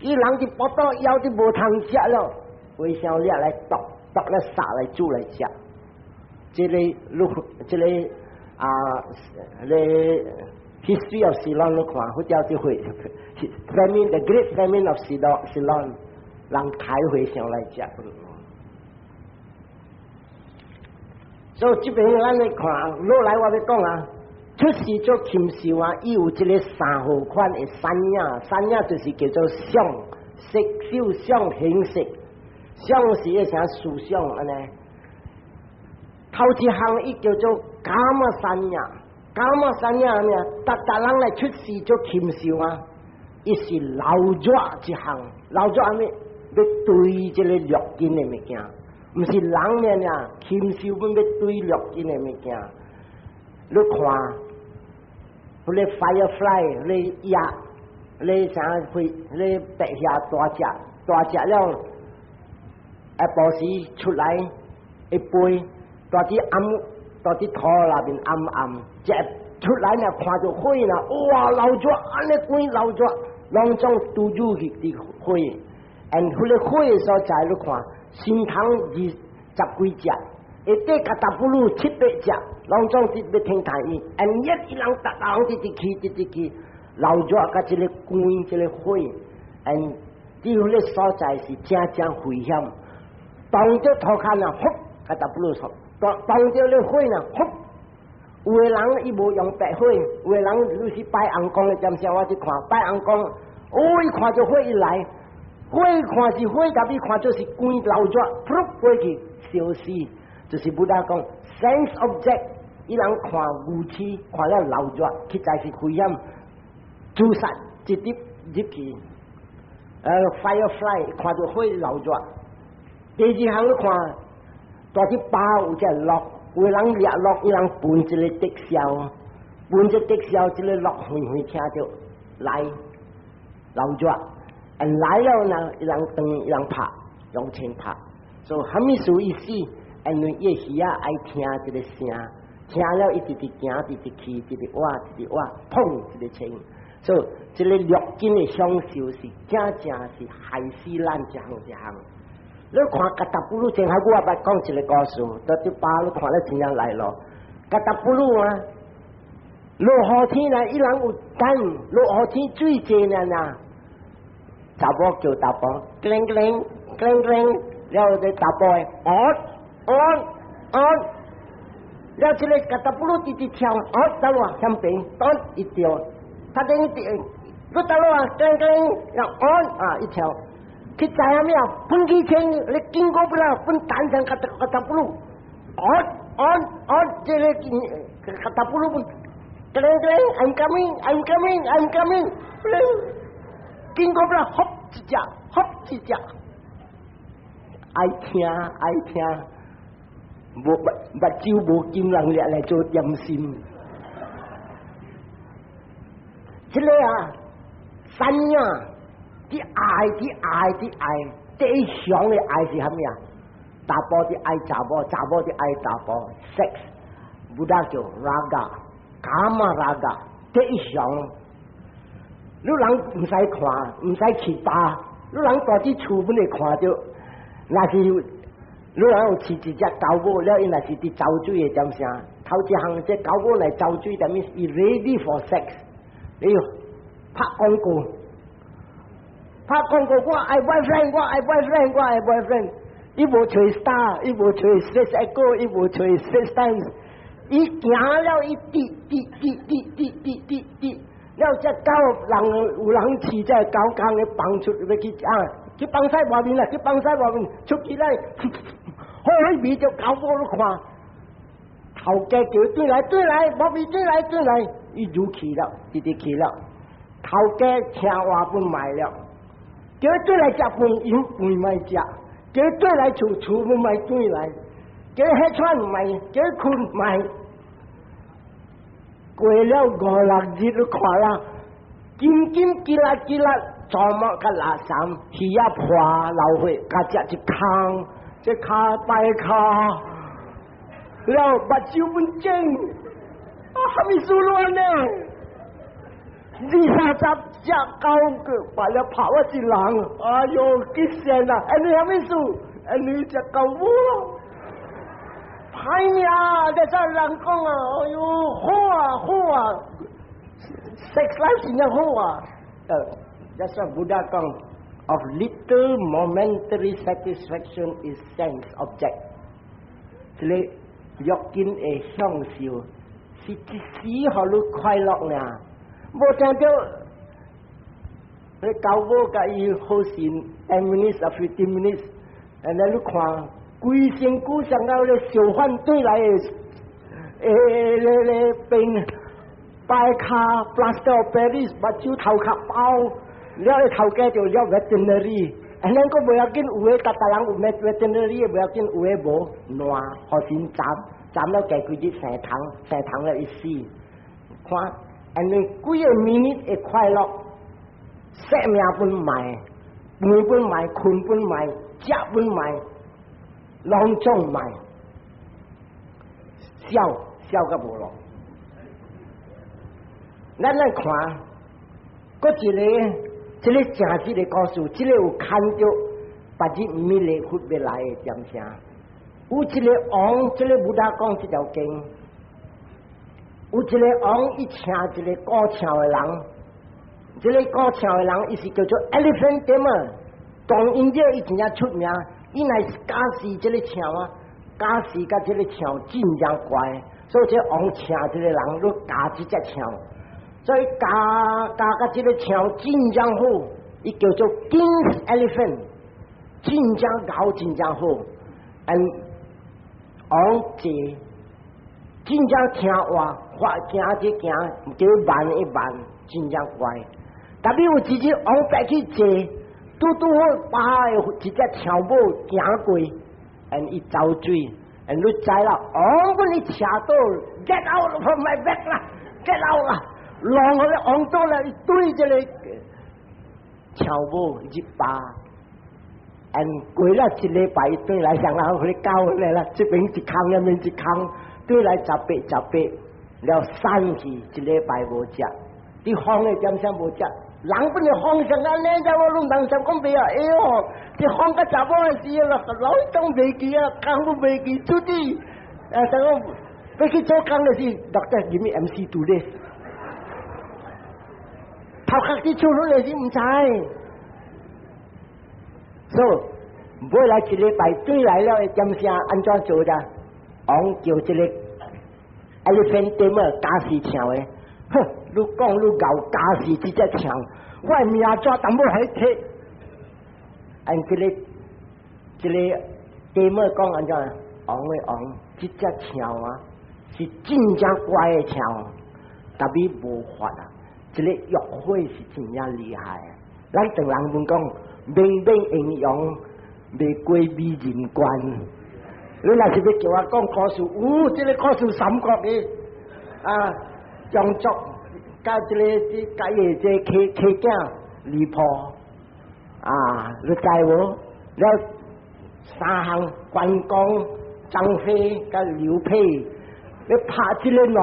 伊人啲波多腰啲无通食咯，回乡掠来剁来杀来煮来食。这个啊，个 history of Ceylon 你看，好叫啲会 famine the great famine of Ceylon， 人抬回乡来食。所以这边咱来看，落来我要讲啊，出世做禽兽啊，伊有一个三号款的三样，三样就是叫做相、色、受、相、形色，相是一啥属相安尼。头一项伊叫做伽马三样，伽马三样安尼，达人来出世做禽兽啊，伊是老弱一项，老弱安尼要对这个弱筋的物件。唔是人呢，禽兽本要对落进的物件。你看，嗰啲 firefly， 嗰啲鸭，嗰啲啥会，嗰啲白虾大只了，保时出来一杯，大啲土那边暗，只出来呢看到火呢，哇老咗，安尼鬼老咗，当中都入去啲火，and 嗰啲火所在你看。心肠20几只，一底甲达不如7、8只，拢总是要听大意。and yet 伊人达人直去，老弱甲这个关这个火 ，and 只有咧所在是正危险。当着头看啊，呼，甲达不如说，当着咧火呢，呼。有个人伊无用白火，有个人你是拜红光的，点先我去看拜红光，伊看着火一来。火看是火，但你看就是关老弱，噗过去消失，就是不大讲 sense object， 伊人看武器，看了老弱，实在是危险，自杀直接入去。firefly 看到火老弱。第二项你看，大啲包有只落，有人掠落，伊人搬一个竹箫，搬只竹箫，一个落远听到来老弱。来了呢，一人等一人拍，用钱拍，所以虾米属意思？因为夜时啊爱听这个声，听了一直行，一直去，一直挖，砰一个声，所以这个略金的享受是正是害死咱一项。你看格达布鲁，正系我捌讲一个故事，到啲巴你看了真正来咯。格达布鲁啊，落雨天呢，伊人有等，落雨天最济呢。查甫叫查甫，叮叮，了就查甫诶，按，了这个格达布鲁直跳，走路向边，一跳，他等于你走路叮，要按一跳，去在下面分几千，你经过不了，分单上格达布鲁，按，这个格达布鲁叮，I'm coming。经过不了，好一只，爱听，目睭无金人掠来做点心。这个啊，三样啲爱，第一项的爱是虾米啊？查甫的爱查甫的爱查甫 ，sex， 不但叫 raga， 伽马 raga， 第一项。你人唔使看，唔使去打，你人大啲厝本嚟看到，那是你人有饲一只狗母了，伊那是啲走水嘅点声，头一项只狗母嚟走水，但係 is ready for sex， 你要拍廣告，我愛 boyfriend，伊無吹 star， 伊無吹 sex echo， 伊無吹 sex dance， 伊行了伊滴。了只狗人有人饲只狗公嘅放出去放晒外面啦，出去来，開味就狗母都看，頭家叫對來，莫味對來，伊入去了，直接去了，頭家聽話本賣了，叫對來食飯，伊唔賣食，叫對來厝唔賣對來，叫迄串唔賣，叫困賣。過了5、6日都看啦，金吉啦，做乜嘅垃圾，去一破流血，加只坑，只卡拜卡，แล้วบัดจิวมันเจง还没输乱呢。你啥子只高个，把了跑我一人，哎呦，几险啊！哎，你还没输，哎，你只高我，歹命啊！这啥人讲啊？哎呦，好啊 ，sex life 真係好啊。That's what Buddha 講 of little momentary satisfaction is sense object。即係若見會享受，是一時好你快樂呢。冇聽到你教我嘅伊好先 10 minutes or 15 minutes， 然後你看規身軀上到你小販對來誒病拜卡 plaster of Paris 把酒頭殼包，了頭家就了 veterinary， 然後個唔要緊有嘅，大人有 veterinary， 唔要緊有嘅冇爛，學先斬了解佢啲成堂了一死，看。อันนี้กูยังมีนิดเอกควายหรอกแสมีอาปุ่นใหม่มือปุ่นใหม่คุณปุ่นใหม่จับปุ่นใหม่ลองจ้องใหม่เชี่ยวกับบุหรี่นั่นขวาก็จีเล่จ่าจีเล่告诉จีเล่อุคันโยปัจจิมีเล่ขุดเวลาจำเสียอุจีเล่องจีเล่บุดากองจีเจ้าเก่ง有一个王，伊请一个高桥的人，这个高桥的人，伊是叫做 Elephant Tamer， 当印度伊真正出名，伊乃是假死这个桥啊，假死甲这个桥真正怪，所以这王请这个人都假这只桥，所以假甲这个桥真正好，伊叫做 King's Elephant， 真正高真正好，王这真正听话。話行一行，叫慢一慢，真正乖。特別有一日往白去坐，拄好把一隻跳舞行過，伊走水，你知啦，我你車到 get out from my back 啦 ，get out 啦，浪我咧往到啦，對這個跳舞一把，過了一禮拜對來上啦，佢教嚟啦，這邊一坑那邊一坑，對來十八。了3次一禮拜無食，你放嘅點聲無食，人本嚟放上安尼，就我攏當時講俾啊，哎呦，你放個查某嘅時啦，老當未記啊，講都未記，出啲就講俾佢做工嘅時，Doctor give me MC do this， 頭殼啲出嚟嘅時唔知，所以每來一禮拜對來了嘅點聲安怎做咋？我叫一個。Elephant Tamer 假死牆嘅，哼！你講你搞假死這隻牆，我命抓淡薄係鐵。這個 Tamer 講安怎？昂，這隻牆啊，是真正乖嘅牆，特別無法啊！這個藥會是真正厲害啊！咱同人們講，明營養，未過美人關。你若是要叫我講科數，這個科數三國嘅啊，張作加這個加嘢這客鏡離譜啊，你知無？了3項關公、張飛加劉備，你拍這個內，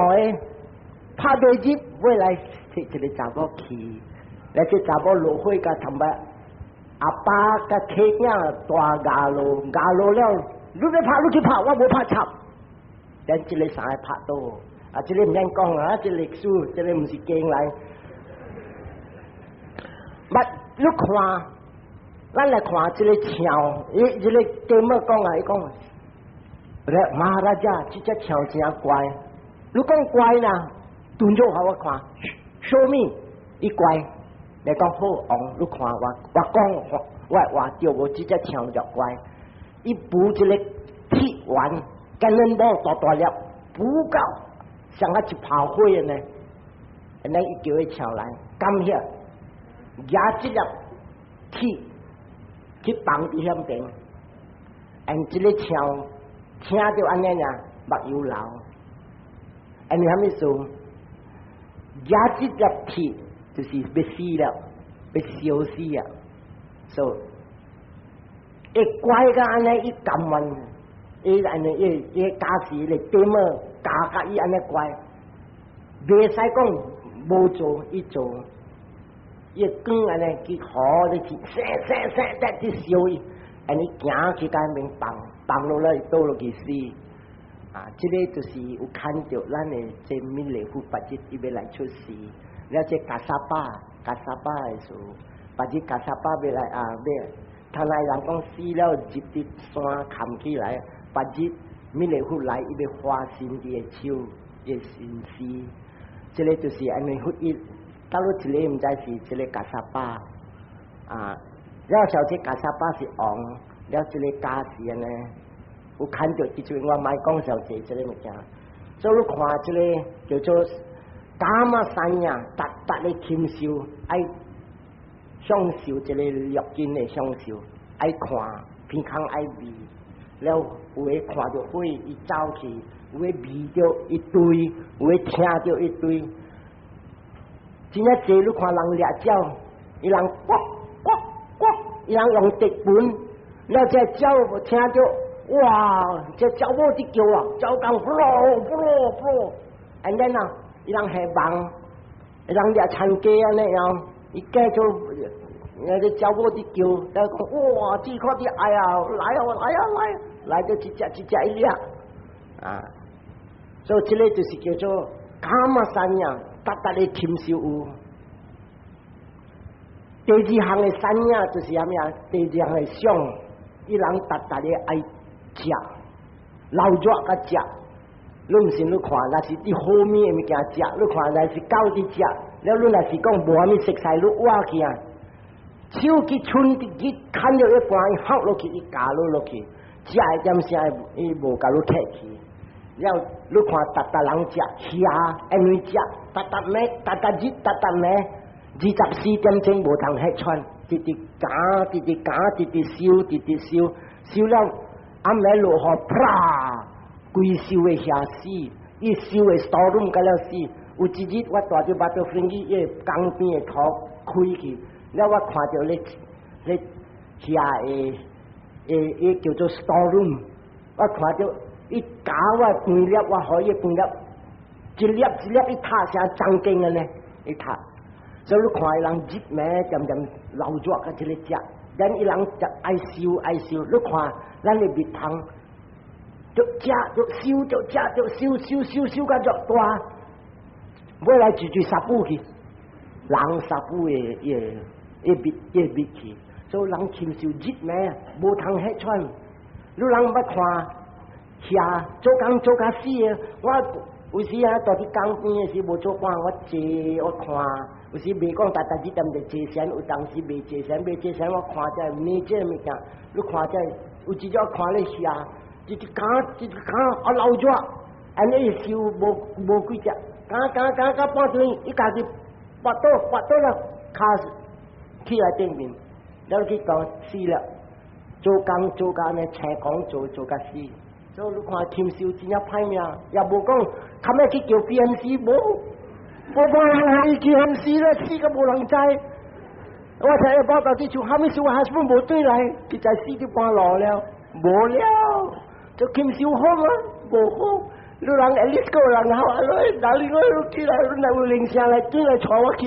拍到日未來摕這個查某去，來這查某落火甲同埋阿爸甲客鏡大牙路了。你去拍，我冇拍插。但這個啥拍到？啊，這個唔免講啊，這個歷史，這個唔是經嚟。你看，咱來看這個橋，這個點樣講啊？伊講，馬拉加這隻橋真乖。你講乖啦，動作好我看 ，show me， 伊乖。你講好，你看我講我話叫我這隻橋就乖。伊補一個鐵環，跟人冇大粒，補到像一炮灰嘅呢。然後伊叫佢橋來，咁遐壓一粒鐵去綁喺向邊，一個橋聽到安尼呀，目睭流。你係咪做壓一粒鐵就是要死了？被烧死啊！所以，一乖个安尼一甘愿，伊安尼伊假使咧点么假伊安尼乖，袂使讲无做伊做，伊光安尼去好咧去，生得去烧伊，安尼行去甲面放落来倒落去死。啊，这个就是有看到咱的这闽南府八日伊要来出事，了这加沙巴的时候，八日加沙巴要来啊，要他来人讲死了，入伫山砍起来，八日闽南府来伊要花心伊的手，伊的心思，这个就是安尼福音，到了一个毋知是这个加沙巴啊，了小这加沙巴是王，了这个加是安尼。有看到即阵，我卖讲小姐这个物件，所以你看这个叫做伽马山呀，达的禽兽，爱享受这个绿金的享受，爱看鼻孔爱味，了有诶看到火伊走去，有诶味到一堆，有诶听到一堆，真正济你看人掠鸟，伊人呱呱呱，伊人用笛本，了这鸟听到。哇！这鸟某伫叫啊，鸟讲呼噜，and then 啊，伊人下网，伊人掠田鸡安尼样，伊继续，那个鸟某伫叫，然后讲哇，只看啲哎呀，来到一只一掠啊！所以这个就是叫做伽马山呀，达的禽兽有。第二项的山呀，就是啥物啊？第二项的相，伊人达的爱。食老热甲食，你毋信你看，若是啲好面的物件食，你看若是狗伫食，了你若是讲无啥物食材，你挖去啊，手去伸伫去砍了一半，伊敲落去，伊夹落去，食一点声，伊无甲你摕去。了你看，达人食虾，安尼食，达暝，24点钟无通迄串，直烧，烧了。暗暝落雨，啪！规烧的遐死，伊烧的storm甲了死。有一日我带着巴肚飞去伊江边的土开去，了我看到咧遐诶叫做 storm， 我看到伊夹我半粒，我可以半粒，一粒伊塌成张经的呢，伊塌。所以你看伊人日暝点流热甲这个食。咱伊人就爱烧，你看咱的蜜糖，就食就烧就食就烧甲足大，尾来一沙布去，人沙布的蜜去，所以人禽兽日暝无通迄串，你人捌看遐做工做甲死的，我有时啊到伫江边的时无做官，我坐我看。有时袂讲大日踮着坐山，有当时袂坐山，我看这面这物件，你看这有一只看咧遐，一竿啊流热，安尼烧无几只，竿半顿，伊家己拔倒了，卡起来顶面，了去讲死了，做工呢，青工做甲死，所以你看禽兽真正歹命，也无讲，堪要去叫 BMC 无。我帮人去喊死了，死个无人知。我听伊报告啲就，后面是我还是无对来，佢就死咗半路了，无了，就禽兽好啊，无好。你人at least 个人好，哪里我起来，你有铃声来，转来带我去。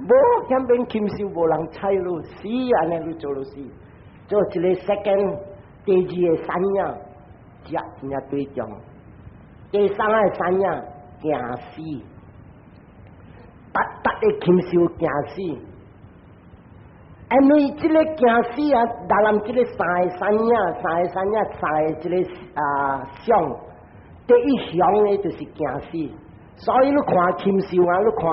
无偏偏禽兽无人睬路，死安尼你做落死，做一个 second 第二个山呀，食真正对重，第三个山呀。惊死，达的禽兽惊死，因为这个惊死啊，达人这个三个山这个相，第一项呢就是惊死，所以你看禽兽啊，你看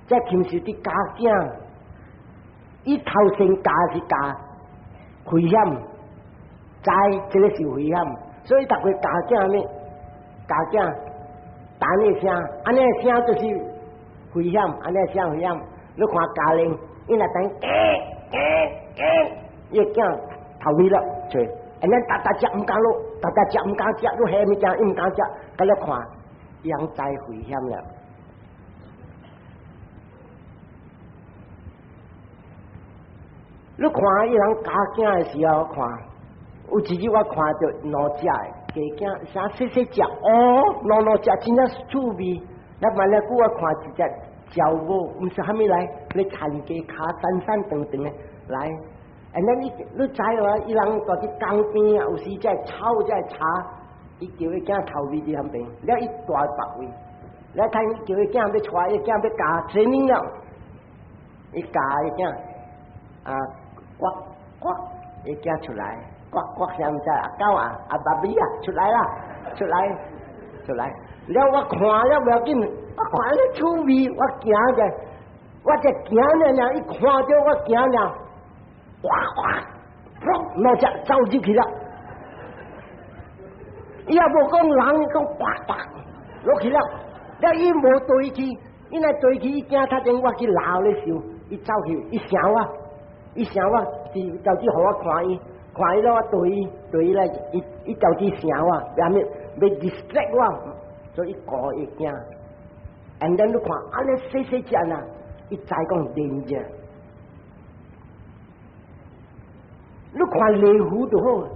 这禽兽的家境，伊头先家是家危险，知这个是危险，所以逐个家境呢，家境。打那声，安尼声就是危险，安尼声危险。你看家人，伊若等伊囝头尾了，吹，安尼大只唔敢落，大只唔敢食，你下物件伊唔敢食，咁你看，养灾危险了。你看伊人加囝的时候，看有一日我看到两只的鸡囝，啥细细只哦，两只真正趣味。那万了，我看一只鸟母，唔是虾米来，你田鸡脚闪闪长长的来。and then 你知喎，伊人到啲江边啊，有时在草在茶，伊叫伊囝头尾伫旁边，了伊大白位，了看伊叫伊囝要出来，伊囝要教 training 了，伊教伊囝啊，呱呱，伊囝出来，呱呱声唔知阿狗啊，阿爸比啊，出来啦，出来，出来，了我看了不要紧，我看了趣味，我惊者，我只惊了，伊看到我惊了。哇哇，那只走入去了，伊也无讲人讲呱呱落去了，了伊无对去，伊来对去，伊惊他等我去闹咧笑，伊走去，伊想我，是到底互我看伊了我对伊来，伊到底想我，然后要 distract 我，所以讲伊惊，and then 你看，安尼细只啊，伊再讲danger。你看猎户就好，